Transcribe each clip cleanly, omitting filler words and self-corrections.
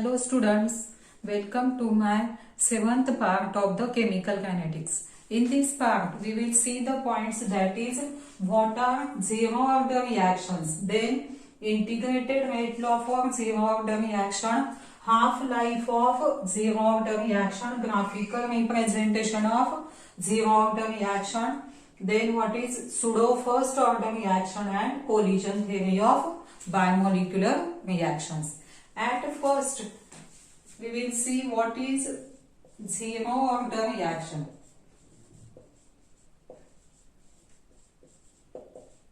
Hello students, welcome to my 7th part of the chemical kinetics. In this part, we will see the points that is what are zero order reactions, then integrated rate law for zero order reaction, half-life of zero order reaction, graphical representation of zero order reaction, then what is pseudo first order reaction and collision theory of bimolecular reactions. At first, we will see what is zero order reaction.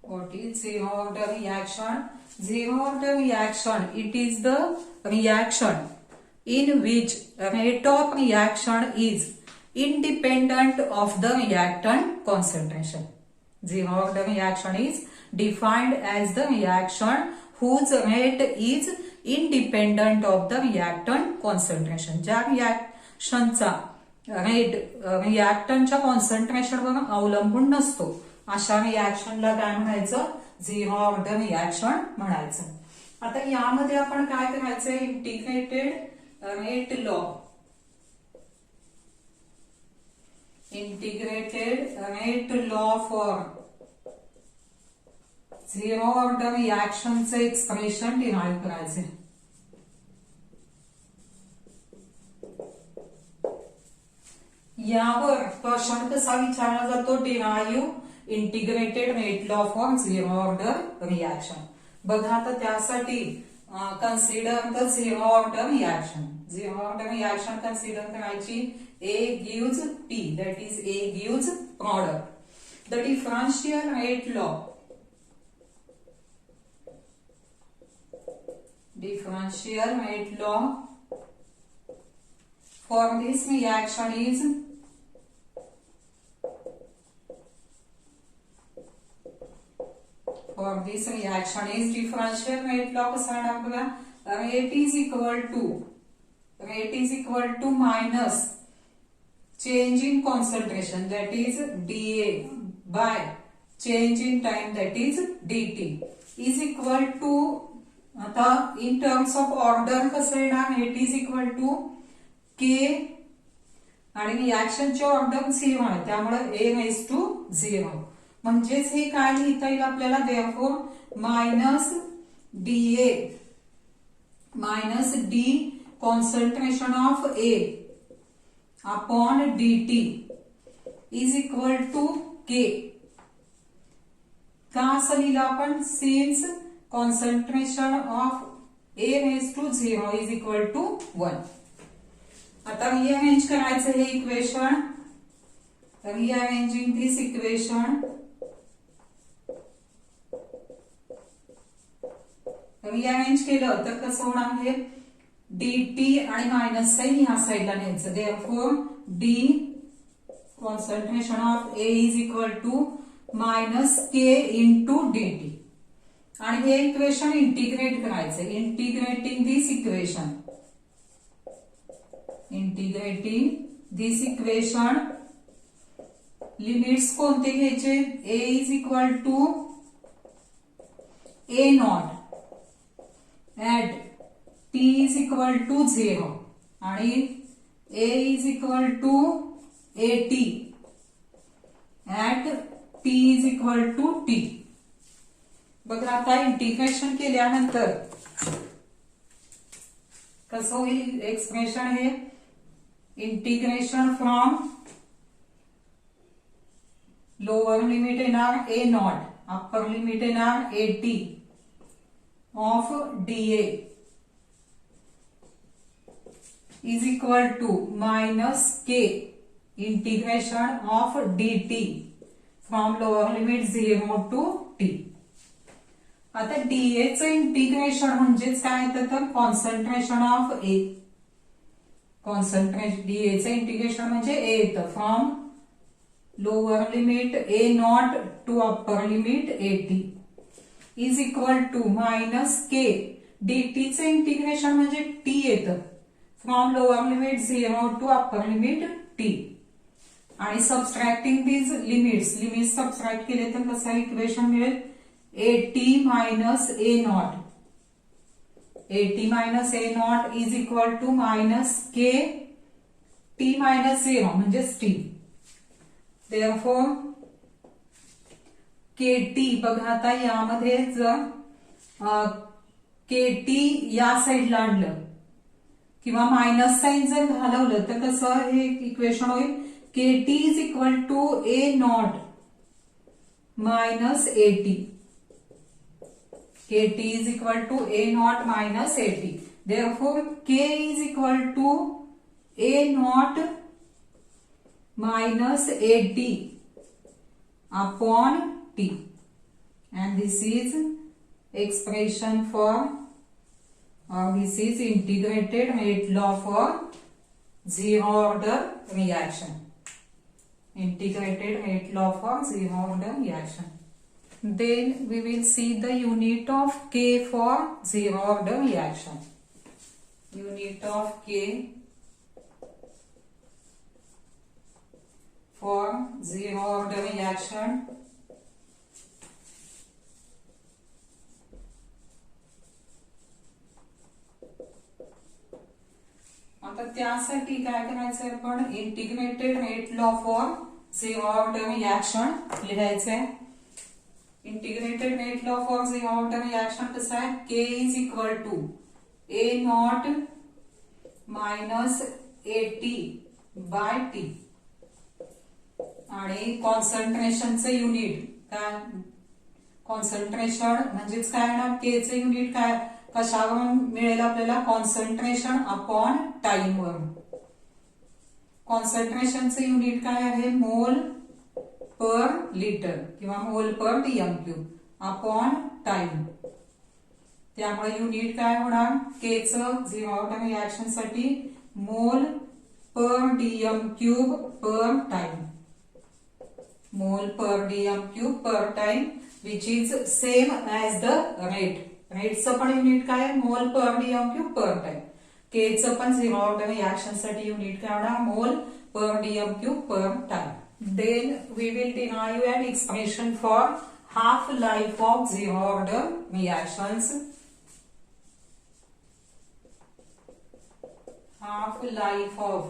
What is zero order reaction? Zero order reaction, it is the reaction in which rate of reaction is independent of the reactant concentration. Zero order reaction is defined as the reaction whose rate is independent of the reactant concentration. ज्या रिएक्शनचा rate रिएक्टंटच्या कॉन्सन्ट्रेशनवर अवलंबून नसतो अशा रिएक्शनला काय म्हणायचं? Zero order reaction म्हणायचं. आता यामध्ये आपण काय करायचंय? Integrated rate law. Integrated rate law for zero order रिएक्शनचे एक्सप्रेशन डिराइव्ह करायचे. यावर प्रश्न कसा विचारला जातो? Derive integrated rate law for zero order reaction. बघा आता त्यासाठी consider the zero order reaction. Zero order reaction consider करायची. A gives P, that is A gives product. The differential rate law. Differential rate law for this reaction is differential rate law कसा येणार बघा? rate is equal to minus change in concentration, that is dA, by change in time, that is dt, is equal to, आता in terms of order कसं येणार? it is equal to k आणि रिएक्शनची order 0 आहे त्यामुळे a raised to 0. म्हणजेच हे काय लिहिता येईल आपल्याला? therefore minus dA minus d concentration of A upon dt is equal to k. का असं लिहिलं आपण? since concentration of A raised to 0 is equal to 1. आता रिअरेंज करायचं हे इक्वेशन. रिअरेंजिंग दिस इक्वेशन. रिअरेंज केलं तर कसं होणार? हे dt आणि मायनस साइन ह्या साइडला न्यायचं. therefore d concentration of A is equal to minus k into dt. आणि हे इक्वेशन इंटिग्रेट करायचं. इंटिग्रेटिंग दिस इक्वेशन. इंटिग्रेटिंग दिस इक्वेशन लिमिट्स कोणते घ्यायचे? A is equal to A naught at t is equal to 0 आणि A is equal to AT at t is equal to t. बघा आता integration केल्यानंतर कसं होईल एक्सप्रेशन? हे इंटिग्रेशन फ्रॉम लोअर लिमिट येणार A नॉट, अप्पर लिमिट येणार AT of dA is equal to minus k integration of dt from lower limit 0 to t. आता dA चं इंटिग्रेशन म्हणजेच काय येतं? तर कॉन्सन्ट्रेशन ऑफ A. dA चं इंटिग्रेशन म्हणजे A येतं from lower limit A naught to upper limit AT is equal to minus k. dt चं इंटिग्रेशन म्हणजे t येतं from lower limit 0 to upper limit t. आणि सबस्ट्रॅक्टिंग दीज लिमिट्स सबस्ट्रॅक्ट केले तर कसं इक्वेशन मिळेल? AT minus A naught AT minus A naught is equal to minus K T minus 0 म्हणजेच T. Therefore KT बघा आता यामध्ये जर KT या साईडला आणलं किंवा मायनस साइन जर घालवलं तर कसं हे इक्वेशन होईल KT is equal to A naught minus AT. KT is equal to A naught minus AT. Therefore, K is equal to A naught minus AT upon T. And this is expression for, this is integrated rate law for zero order reaction. Integrated rate law for zero order reaction. Then we will see the unit of K for zero order reaction. Unit of K for zero order reaction. आता त्यासाठी काय करायचंय आपण integrated rate law for zero order reaction लिहायचंय. Integrated rate law for zero order reaction कसं आहे K is equal to A naught minus AT by T. आणि कॉन्सन्ट्रेशनचं unit काय कॉन्सन्ट्रेशन म्हणजेच काय ना K चे युनिट काय कशावरून मिळेल आपल्याला कॉन्सन्ट्रेशन अपॉन टाइम वरून. कॉन्सन्ट्रेशनचं युनिट काय आहे मोल पर लिटर किंवा mole per dm cube upon time. त्यामुळे युनिट काय होणार K चं झिरो ऑर्डर रिएक्शन साठी mole per dm cube per time. Mole per dm cube per time which is same as the rate. रेटचं पण युनिट काय mole per dm cube per time. K चं पण zero order reaction साठी unit काय होणार मोल per dm cube per time. Then we will derive an expression for half-life of zero order reactions. Half-life of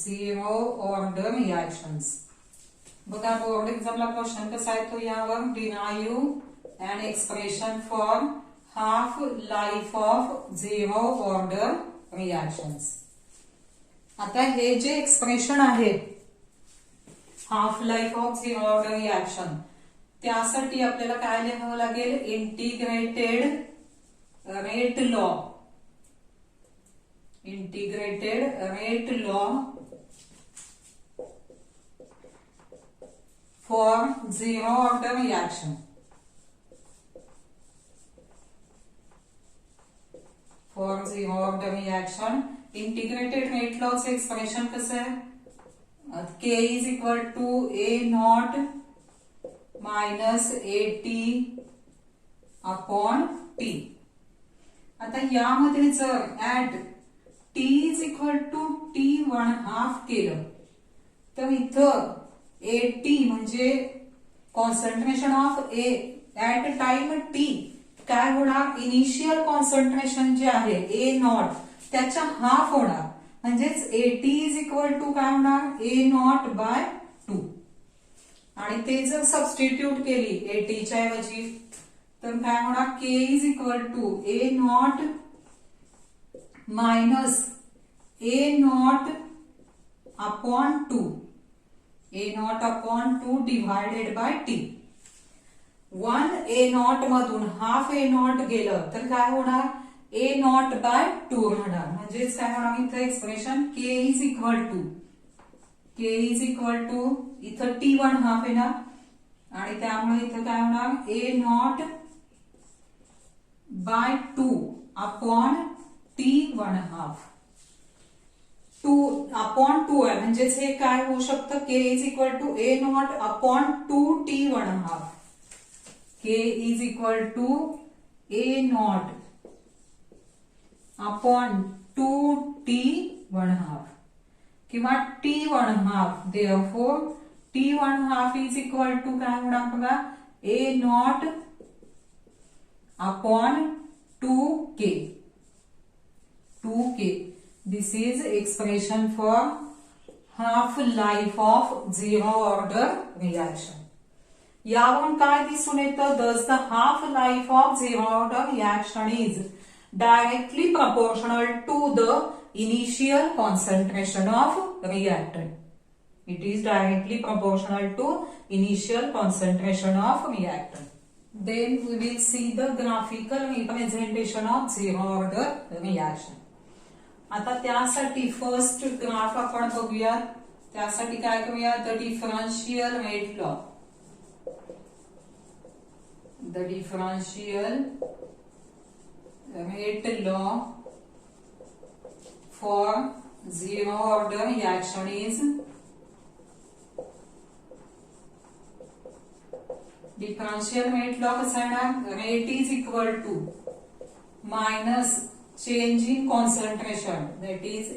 zero order reactions. बघा board एक्झामला question कसा आहे तो यावर derive an expression for half-life of zero order reactions. आता हे जे expression आहे half life of zero order reaction त्यासाठी आपल्याला काय लिहावं लागेल integrated rate law. Integrated rate law for zero order reaction. For zero order reaction integrated rate लॉचं एक्सप्रेशन कसं आहे K is equal to A naught minus AT upon T. आता यामध्ये जर at T is equal to T1/2 केलं तर इथं AT म्हणजे concentration of A at time T काय होणार इनिशियल कॉन्सन्ट्रेशन जे आहे A नॉट त्याच्या हाफ होणार म्हणजेच AT इज इक्वल टू काय होणार A नॉट बाय 2. आणि ते जर सबस्टिट्यूट केली AT च्या ऐवजी तर काय होणार K is equal to A naught minus A not upon 2. A not upon 2 divided by T. 1 A naught मधून हाफ A नॉट गेलं तर काय होणार A नॉट बाय 2 राहणार. म्हणजेच काय होणार इथं expression K is equal to इथं T1/2 येणार आणि त्यामुळे इथं काय होणार A not by 2 upon T1/2. 2 upon 2 आहे म्हणजेच हे काय होऊ शकतं K is equal to A not upon 2 T1/2. K is equal to A not upon 2T1/2 किंवा T1/2. therefore T1/2 is equal to काय होणार बघा A not upon 2k. 2k. This is expression for half life of zero order reaction. यावरून काय दिसून येतं? Thus the half life of zero order reaction is directly proportional to the initial concentration of reactant. It is directly proportional to initial concentration of reactant. Then we will see the graphical representation of zero order reaction. आता त्यासाठी first graph आपण बघूया. त्यासाठी काय करूया? The differential rate law. The differential rate law for zero order reaction is differential rate law कसा येणार? Rate is equal to minus change in concentration, that is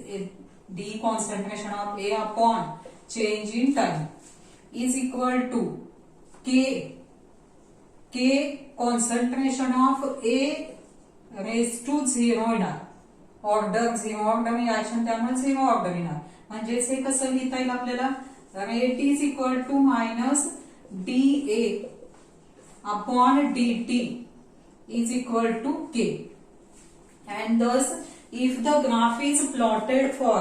d concentration of A upon change in time, is equal to k concentration of A raised to 0 येणार. Order zero order reaction त्यामुळे zero order येणार. म्हणजेच हे कसं लिहिता येईल आपल्याला? Rate is equal to minus dA upon dt is equal to k. And thus, if the graph is plotted for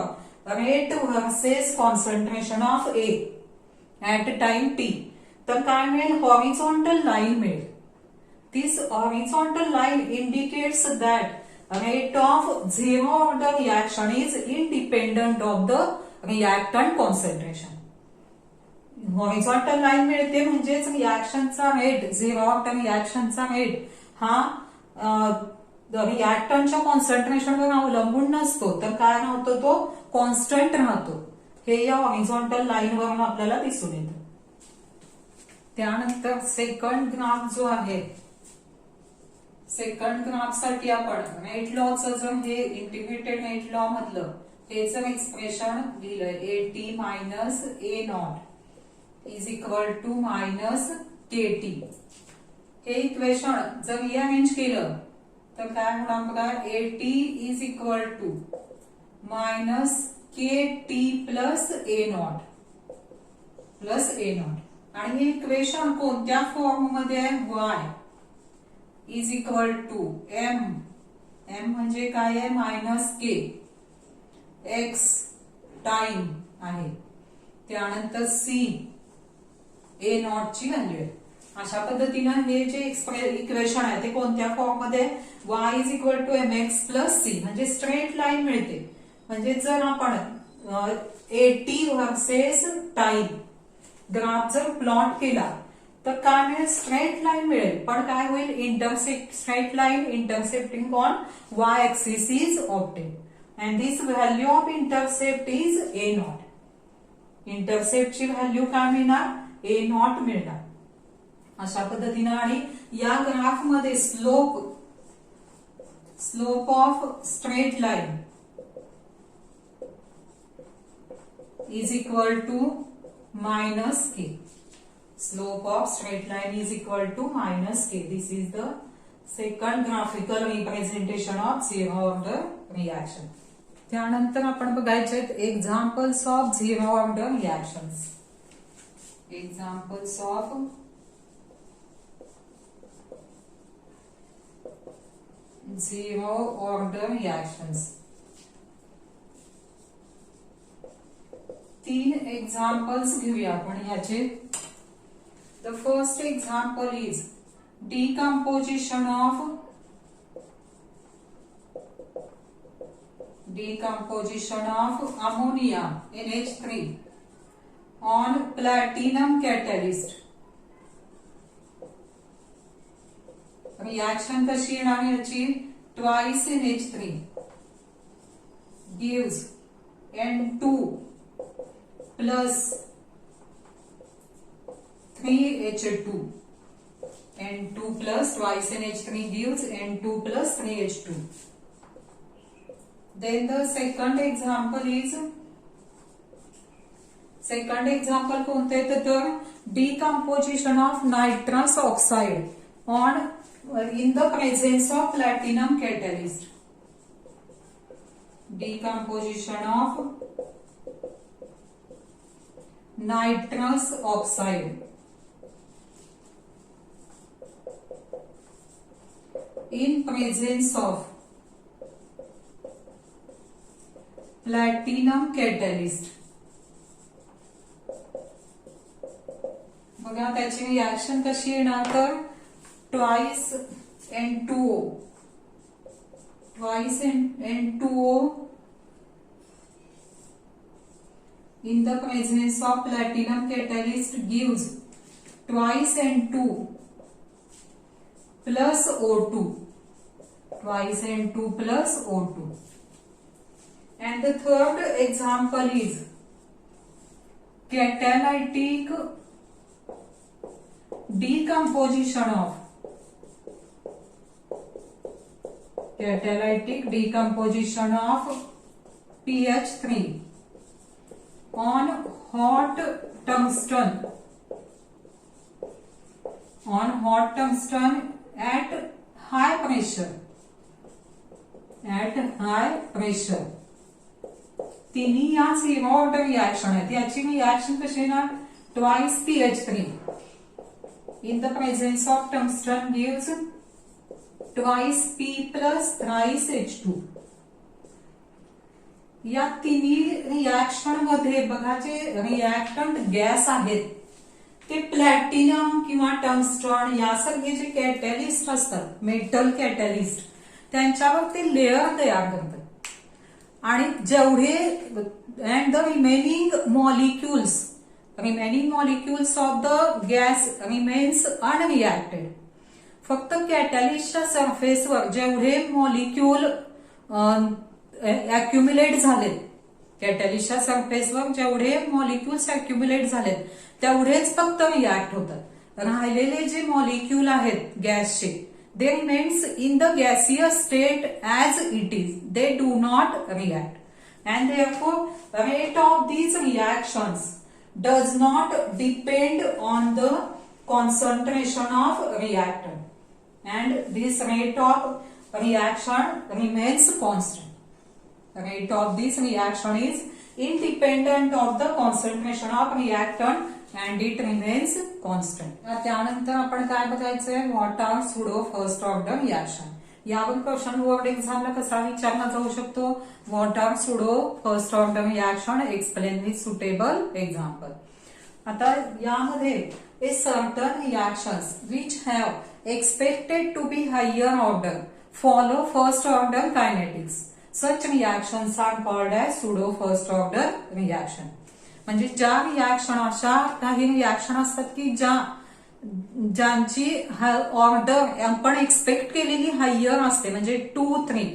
rate versus concentration of A at time t, तर काय मिळेल? horizontal line मिळेल. This horizontal line indicates that rate of zero order reaction is independent of the reactant concentration. horizontal line मिळते म्हणजेच रिएक्शनचा rate, zero order रिएक्शनचा rate हा रिएक्टंटच्या कॉन्सन्ट्रेशनवर अवलंबून नसतो, तर काय राहतो? तो कॉन्स्टंट राहतो. हे या हॉरिझॉन्टल लाईन वरून आपल्याला दिसून येतं. त्यानंतर सेकंड ग्राफ जो आहे, सेकंड ग्राफ साठी आपण रेट लॉचं जर हे इंटिग्रेटेड रेट लॉ मधलं हे जर एक्सप्रेशन लिहिलंय AT minus A not is equal to minus KT. हे इक्वेशन जर रिअरेंज केलं तर काय होणार बघा? AT is equal to minus KT plus A not plus A not. आणि हे इक्वेशन कोणत्या फॉर्म मध्ये आहे? y is equal to m. m म्हणजे काय आहे? Minus k. x टाइम आहे. त्यानंतर c A नॉट ची व्हॅल्यू आहे. अशा पद्धतीनं हे जे इक्वेशन आहे ते कोणत्या फॉर्म मध्ये? y is equal to mx plus c. म्हणजे स्ट्रेट लाईन मिळते. म्हणजे जर आपण AT वर्सेस टाइम ग्राफ जर प्लॉट केला तर काय मिळेल? स्ट्रेट लाईन मिळेल. पण काय होईल? Intersect straight line intercepting on y axis is obtain. And this value of intercept is A naught. इंटरसेप्टची व्हॅल्यू काय मिळणार? A नॉट मिळणार. अशा पद्धतीनं. आणि या ग्राफ मध्ये slope of straight line is equal to minus K. Slope of straight line is equal to minus K. This is the second graphical representation of zero order reaction. त्यानंतर आपण बघायचे examples of zero order reactions. Examples of zero order reactions. 3 examples घेऊया आपण याचे. The first example is decomposition of ammonia NH3 on platinum catalyst. Reaction कशी येणार याची? Twice NH3 gives N2 plus 3H2. N2 plus twice NH3 gives N2 plus 3H2. Then the second example is कोणते? तर decomposition of nitrous oxide on in the presence of platinum catalyst, decomposition of nitrous oxide in presence of platinum catalyst. बघा त्याची reaction कशी येणार तर twice N2O in the presence of platinum catalyst gives twice N2 plus O2, twice N2 plus O2. And the third example is catalytic decomposition of PH3 on hot tungsten at high pressure. तिन्ही या same order reaction आहेत. याची reaction कशी येणार twice PH3 in the presence of tungsten gives twice P plus thrice H2. या तिन्ही reaction मध्ये बघा जे रिएक्टंट गॅस आहेत ते प्लॅटिनम किंवा टंगस्टन यासारखे जे कॅटॅलिस्ट असतात मेटल कॅटॅलिस्ट त्यांच्यावर ते लेअर तयार करतात आणि जेवढे and the remaining molecules of the gas remains unreacted. फक्त कॅटॅलिस्टच्या सरफेसवर जेवढे मॉलिक्यूल अॅक्युम्युलेट झालेत कॅटॅलिस्टच्या सरफेसवर जेवढे मॉलिक्युल्स अॅक्युम्युलेट झालेत तेवढेच फक्त रिएक्ट होतात. राहिलेले जे मॉलिक्यूल आहेत गॅसचे they remains in the gaseous state as it is. They do not react. And therefore, rate of these reactions does not depend on the concentration of reactant. And this rate of reaction remains constant. The rate of this reaction is independent of the concentration of reactant and it remains constant. त्यानंतर आपण काय बघायचंय what are pseudo first order reaction. यावर question board एक्झामला कसा विचारला जाऊ शकतो what are pseudo first order reaction explain with suitable example. आता यामध्ये a certain reactions which have expected to be higher order follow first order kinetics. Such reactions are called as pseudo first order reaction. म्हणजे ज्या reaction अशा काही reaction असतात की ज्यांची order आपण एक्सपेक्ट केलेली हायर असते म्हणजे 2, 3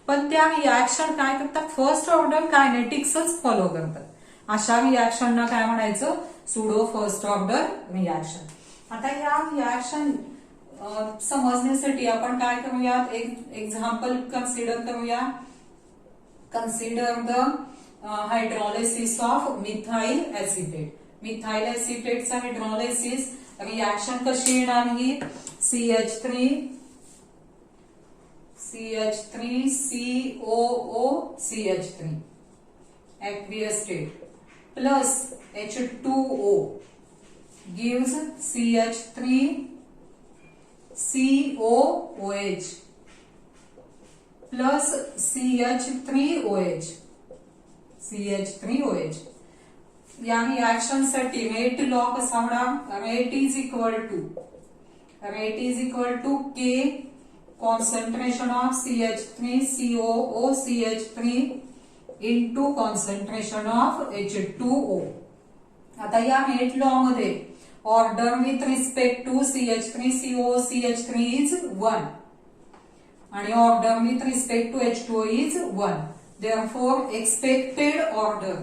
पण त्या रिएक्शन काय करतात फर्स्ट ऑर्डर कायनेटिक्सच फॉलो करतात. अशा रिएक्शनना काय म्हणायचं सुडो फर्स्ट ऑर्डर रिएक्शन. आता या रिएक्शन समजण्यासाठी आपण काय करूयात एक एक्झाम्पल कन्सिडर करूया. Consider the hydrolysis of methyl acetate. Methyl एसिटेटचा हायड्रोलिसिस रिएक्शन कशी येणार ही CH3 COO CH3 aqueous state plus H2O gives CH3 COOH plus CH3OH. या रिएक्शन साठी रेट लॉ कसा होणार rate is equal to K concentration of CH3 COO CH3 into concentration of H2O. आता या rate law मध्ये order with respect to CH3 COO CH3 is 1 आणि order with respect to H2O is 1. Therefore, expected order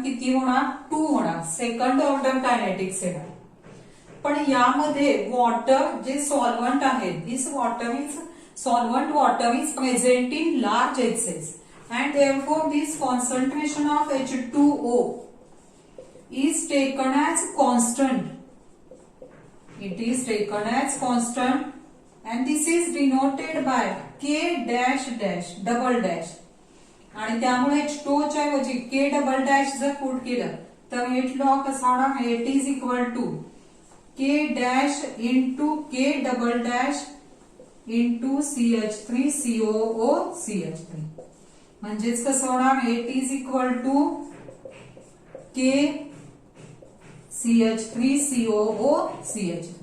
किती होणार 2 होणार. Second order kinetics येणार. पण यामध्ये वॉटर जे सॉल्व्हंट आहे दिस solvent water is present in large excess and therefore this concentration of H2O is taken as constant It is taken as constant and this is denoted by K dash dash double dash. आणि त्यामुळे H2O च्या ऐवजी K double dash जर put केलं तर rate law कसा होणार? Rate is equal to K dash into K double dash into CH3COO CH3. म्हणजेच कसं होणार? Rate is equal to K CH3COO CH3.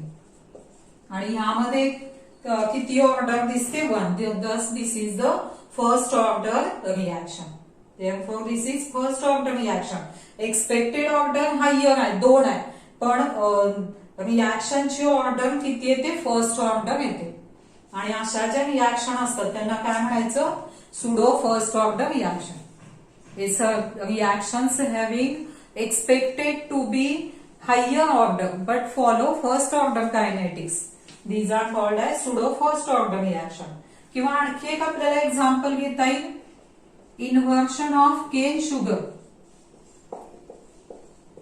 आणि यामध्ये किती ऑर्डर दिसते? 1. Thus this is the first order reaction. Therefore this is first order reaction. Expected order higher आहे, 2 आहे, पण रिएक्शन ची ऑर्डर किती येते? फर्स्ट ऑर्डर येते. आणि अशा ज्या रिएक्शन असतात त्यांना काय म्हणायचं? Pseudo first order reaction. It's reactions having expected to be higher order but follow first order kinetics. These are called as pseudo first order reaction. किंवा आणखी एक आपल्याला एक्झाम्पल घेता येईल. Inversion of cane sugar.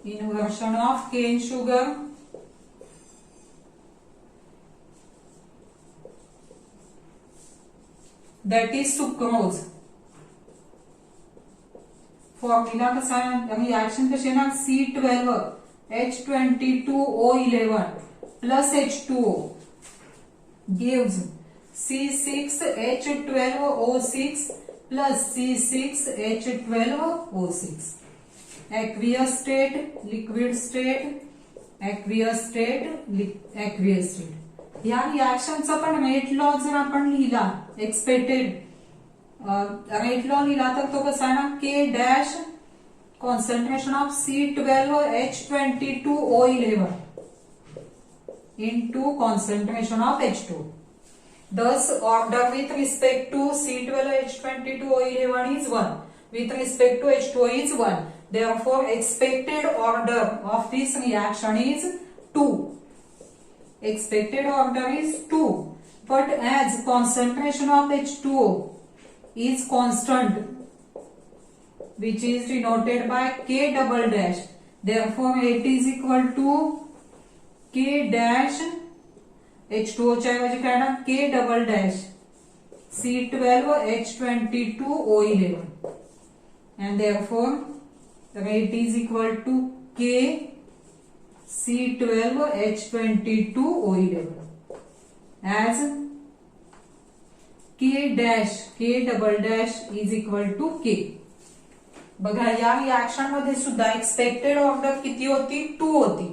Inversion of cane sugar that is sucrose. Formula कसा आहे? Reaction कशी आहे ना? C12H22O11 plus H2O gives C6H12O6 plus C6H12O6. Aqueous state, liquid state, aqueous state, aqueous state. या रिएक्शनचा पण रेट लॉ जर आपण लिहिला, एक्सपेक्टेड रेट लॉ लिहिला तर तो कसा आहे ना? K dash concentration of C12H22O11 into concentration of H2. Thus, order with respect to C12H22O11 is 1. With respect to H2O is 1. Therefore, expected order of this reaction is 2. Expected order is 2. But as concentration of H2O is constant, which is denoted by K double dash, therefore it is equal to K dash H2O च्या ऐवजी काय ना? K double dash C12H22O11 and therefore rate is equal to K C12H22O11 as K dash K double dash is equal to K. बघा या reaction मध्ये सुद्धा expected order किती होती? 2 होती,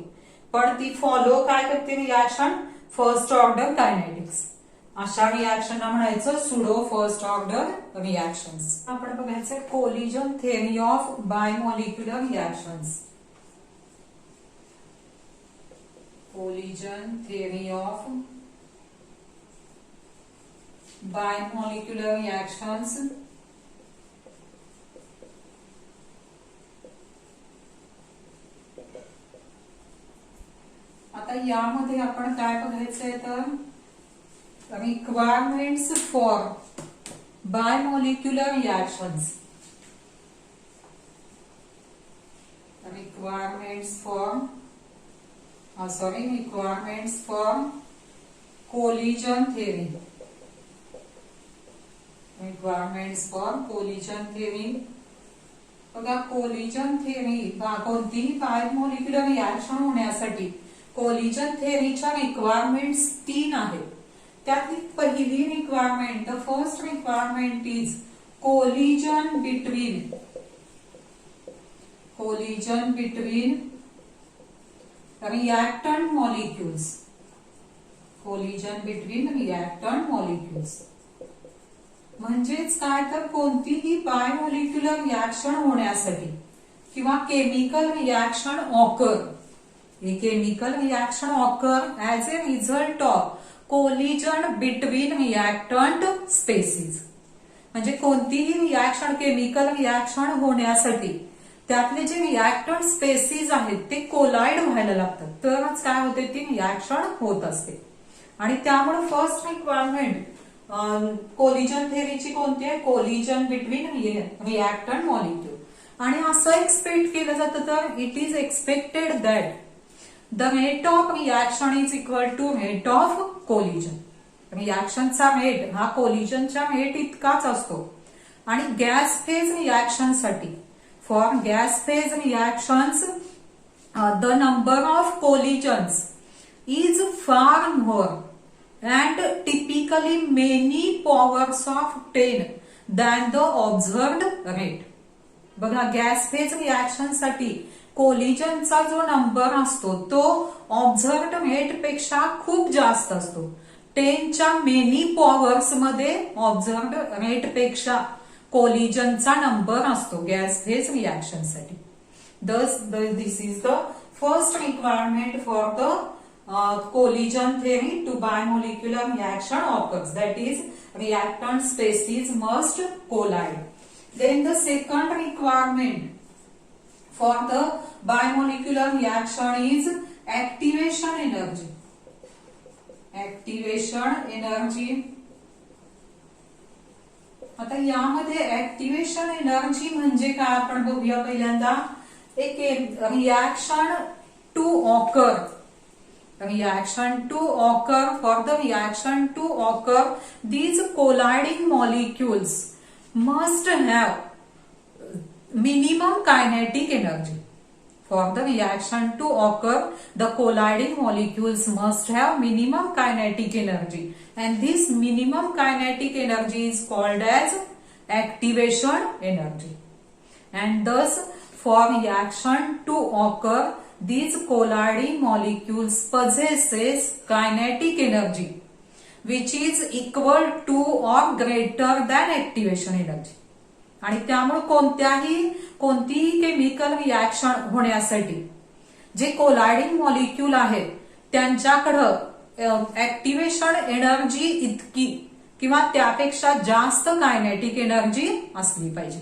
पण ती फॉलो काय करते? Reaction first order kinetics. अशा रिएक्शनला म्हणायचं सुडो फर्स्ट ऑर्डर रिएक्शन्स. आपण बघायचं collision theory of bimolecular reactions. Collision theory of bimolecular reactions. आता यामध्ये आपण काय बघायचंय तर requirements for bimolecular reactions. Requirements for collision theory. Requirements for collision theory. बघा कोलिजन थेअरी कोणतीही बायमॉलिक्युलर रिएक्शन होण्यासाठी कोलिजन थेअरीच्या रिक्वायरमेंट्स 3 आहेत. त्यातली पहिली requirement, the first requirement is collision between reactant molecules. Collision between reactant molecules म्हणजेच काय तर कोणतीही बायमॉलिक्युलर रिएक्शन होण्यासाठी किंवा chemical reaction occur, a chemical reaction occur as a result of collision between reactant species. म्हणजे कोणतीही रिएक्शन केमिकल रिएक्शन होण्यासाठी त्यातले जे रिएक्टंट स्पेसीज आहेत ते कोलाइड व्हायला लागतात, तरच काय होते? ती रिएक्शन होत असते. आणि त्यामुळे फर्स्ट रिक्वायरमेंट कोलिजन थेअरीची कोणती आहे? Collision between reactant molecule. आणि असं एक्सपेक्ट केलं जातं तर it is expected that the rate of reaction is equal to rate of collision. रिॲक्शनचा रेट हा कोलिजनच्या रेट इतकाच असतो. आणि गॅस फेज रिॲक्शन साठी for gas phase reactions the number of collisions is far more and typically many powers of 10 than the observed rate. बघा gas phase reaction साठी कोलिजनचा जो नंबर असतो तो ऑब्झर्व्ड रेट पेक्षा खूप जास्त असतो. 10च्या मेनी पॉवर्स मध्ये ऑब्झर्व्ड रेट पेक्षा कोलिजनचा नंबर असतो गॅस फेज रिॲक्शन साठी. This is the first requirement for the collision theory to bimolecular reaction occurs, that is reactant species must collide. Then the second requirement for the bimolecular reaction is activation energy. Activation energy. आता यामध्ये activation energy म्हणजे काय आपण बघूया. पहिल्यांदा एक reaction to occur. Reaction to occur, for the reaction to occur, these colliding molecules must have minimum kinetic energy. For the reaction to occur, the colliding molecules must have minimum kinetic energy, and this minimum kinetic energy is called as activation energy. And thus, for reaction to occur, these colliding molecules possesses kinetic energy which is equal to or greater than activation energy. आणि त्यामुळे कोणतीही chemical reaction होण्यासाठी जे कोलायडिंग molecule आहेत त्यांच्याकडं activation energy इतकी किंवा त्यापेक्षा जास्त कायनेटिक एनर्जी असली पाहिजे.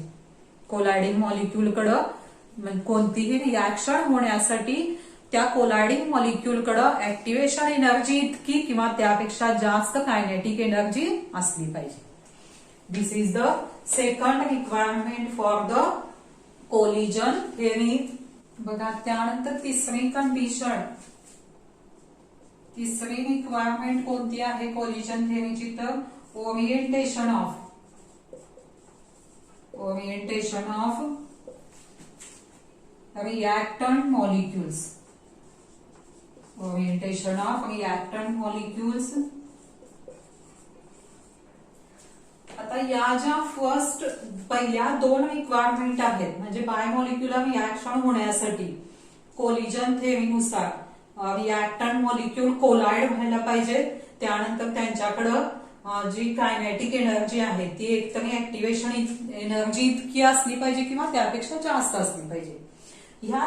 कोलायडिंग मॉलिक्यूलकडं कोणतीही रिॲक्शन होण्यासाठी त्या कोलायडिंग मॉलिक्यूलकडं ऍक्टिव्हेशन एनर्जी इतकी किंवा त्यापेक्षा जास्त कायनेटिक एनर्जी असली पाहिजे. This is the second requirement for the collision theory. बघा त्यानंतर तिसरी कंडिशन, तिसरी रिक्वायरमेंट कोणती आहे कोलिजन थेअरीची, तर orientation of reactant molecules. Orientation of reactant molecules. आता या ज्या पहिल्या दोन रिक्वायरमेंट आहेत म्हणजे बायमॉलिक्युलर रिॲक्शन होण्यासाठी कोलिजन थेअरीनुसार रिॲक्टंट मॉलिक्यूल कोलाइड व्हायला पाहिजे. त्यानंतर त्यांच्याकडं जी कायनेटिक एनर्जी आहे ती एकतरी ऍक्टिव्हेशन एनर्जी इतकी असली पाहिजे किंवा त्यापेक्षा जास्त असली पाहिजे. ह्या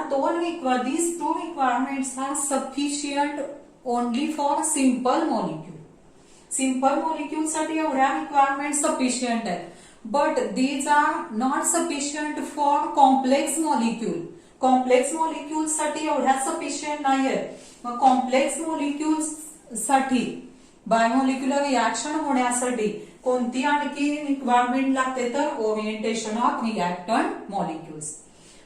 these two requirements are sufficient only for simple molecule. Simple molecule साठी एवढ्या रिक्वायरमेंट सफिशियंट आहेत. But these are not sufficient for complex molecule. Complex molecule साठी एवढ्या सफिशियंट नाही आहेत. मग कॉम्प्लेक्स मॉलिक्यूल साठी बायोमॉलिक्युलर रिॲक्शन होण्यासाठी कोणती आणखी रिक्वायरमेंट लागते, तर ओरिएंटेशन ऑफ रिॲक्टंट मॉलिक्यूल्स.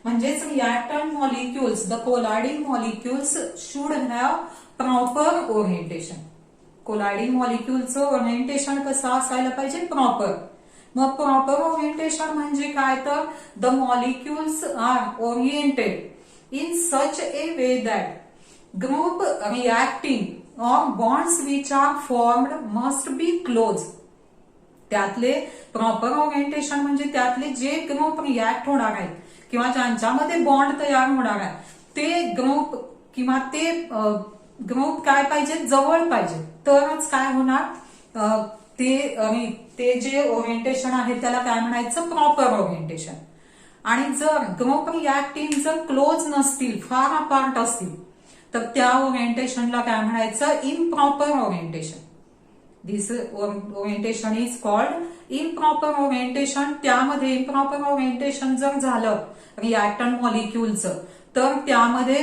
म्हणजेच reactant molecules, the colliding molecules should have proper orientation. Colliding मॉलिक्यूलचं ओरिएंटेशन कसं असायला पाहिजे, प्रॉपर. मग प्रॉपर ओरिएंटेशन म्हणजे काय, तर the molecules are oriented in such a way that group reacting or bonds which are formed must be close. त्यातले proper orientation म्हणजे त्यातले जे ग्रुप रिॲक्ट होणार आहेत किंवा ज्यांच्यामध्ये बॉन्ड तयार होणार आहे ते ग्रुप किंवा ते ग्रुप काय पाहिजे, जवळ पाहिजे. तरच काय होणार, ते जे ओरिएंटेशन आहे त्याला काय म्हणायचं, प्रॉपर ओरिएंटेशन. आणि जर ग्रुप रिॲक्टिंग जर क्लोज नसतील, फार अपार्ट असतील, तर त्या ओरिएंटेशनला काय म्हणायचं, improper orientation. This orientation is called improper orientation. त्यामध्ये इम्प्रॉपर ओरिएंटेशन जर झालं रिॲक्टंट मॉलिक्यूलचं तर त्यामध्ये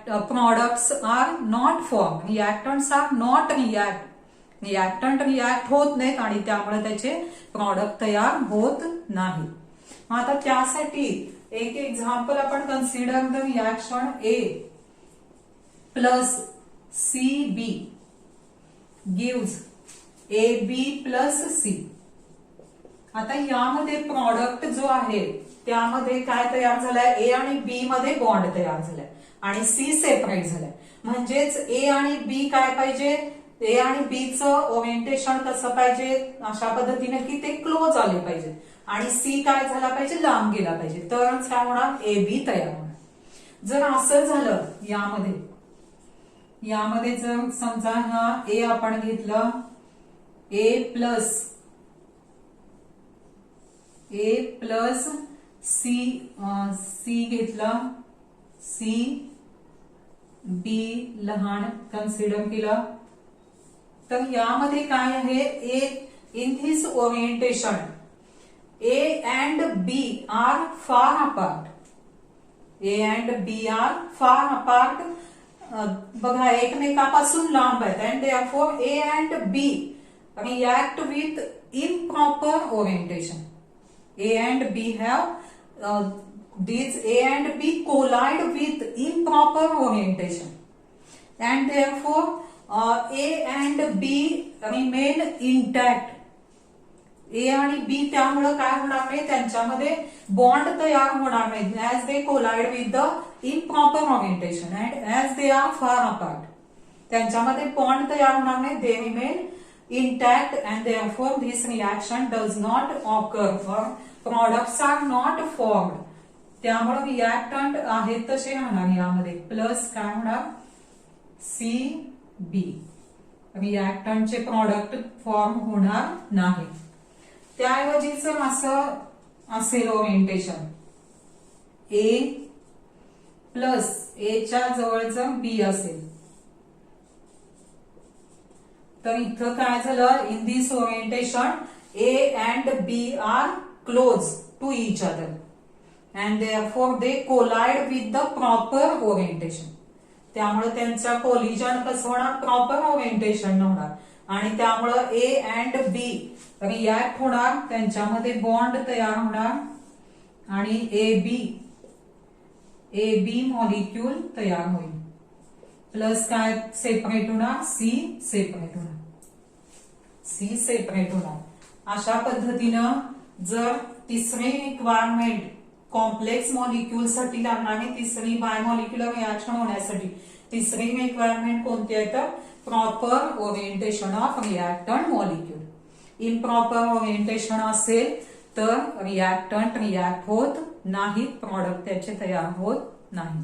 products are not form, reactants are not reactant react होत नाहीत आणि त्यामुळे त्याचे प्रॉडक्ट तयार होत नाही. आता त्यासाठी एक एक्झाम्पल आपण consider the reaction A plus C B gives A B plus C. आता यामध्ये प्रॉडक्ट जो आहे त्यामध्ये काय तयार झालाय, ए आणि बी मध्ये बॉन्ड तयार झालाय आणि सी सेपरेट झालाय. म्हणजेच ए आणि बी काय पाहिजे, ए आणि बी चं ओरिएंटेशन कसं पाहिजे, अशा पद्धतीने की ते क्लोज आले पाहिजे आणि सी काय झाला पाहिजे, लांब गेला पाहिजे, तरच काय होणार, ए बी तयार होणार. जर असं झालं यामध्ये जर समजा हा ए आपण घेतलं, ए प्लस सी घेतलं, सी बी लहान कन्सिडर केलं, तर यामध्ये काय आहे, A in this orientation A and B are far apart. A and B are far apart. बघा एकमेकापासून लांब आहेत and therefore A and B react with improper orientation. A and B have these A and B collide with improper orientation and therefore A and B remain intact. A आणि B त्यामुळे काय होणार नाही, त्यांच्यामध्ये बॉन्ड तयार होणार नाही as they collide with the improper orientation and as they are far apart. त्यांच्यामध्ये बॉन्ड तयार होणार नाही, they remain intact and therefore this reaction does not occur or products are not formed. त्यामुळे रिएक्टंट आहेत तसे राहणार यामध्ये, प्लस काय होणार, सी बी. रिएक्टंटचे प्रॉडक्ट फॉर्म होणार नाही. त्याऐवजी जर असं असेल ओरिएंटेशन, ए प्लस ए च्या जवळ जर बी असेल, तर इथं काय झालं, in this orientation A and B are close to each other and therefore they collide with the proper orientation. त्यामुळे त्यांचा कोलिजन कसं होणार, प्रॉपर ओरिएंटेशन होणार आणि त्यामुळं ए अँड बी रिॲक्ट होणार, त्यांच्यामध्ये बॉन्ड तयार होणार आणि ए बी मॉलिक्यूल तयार होईल. प्लस काय सेपरेट होणार, सी सेपरेट होणार. अशा पद्धतीनं जर तिसरी रिक्वायरमेंट कॉम्प्लेक्स मॉलिक्यूल साठी लागणारी तिसरी बायमॉलिक्युलर रिॲक्शन होण्यासाठी तिसरी रिक्वायरमेंट कोणती आहे, तर proper orientation of reactant molecule. Improper orientation असेल तर रिॲक्टंट रिॲक्ट होत नाहीत, प्रॉडक्ट त्याचे तयार होत नाही.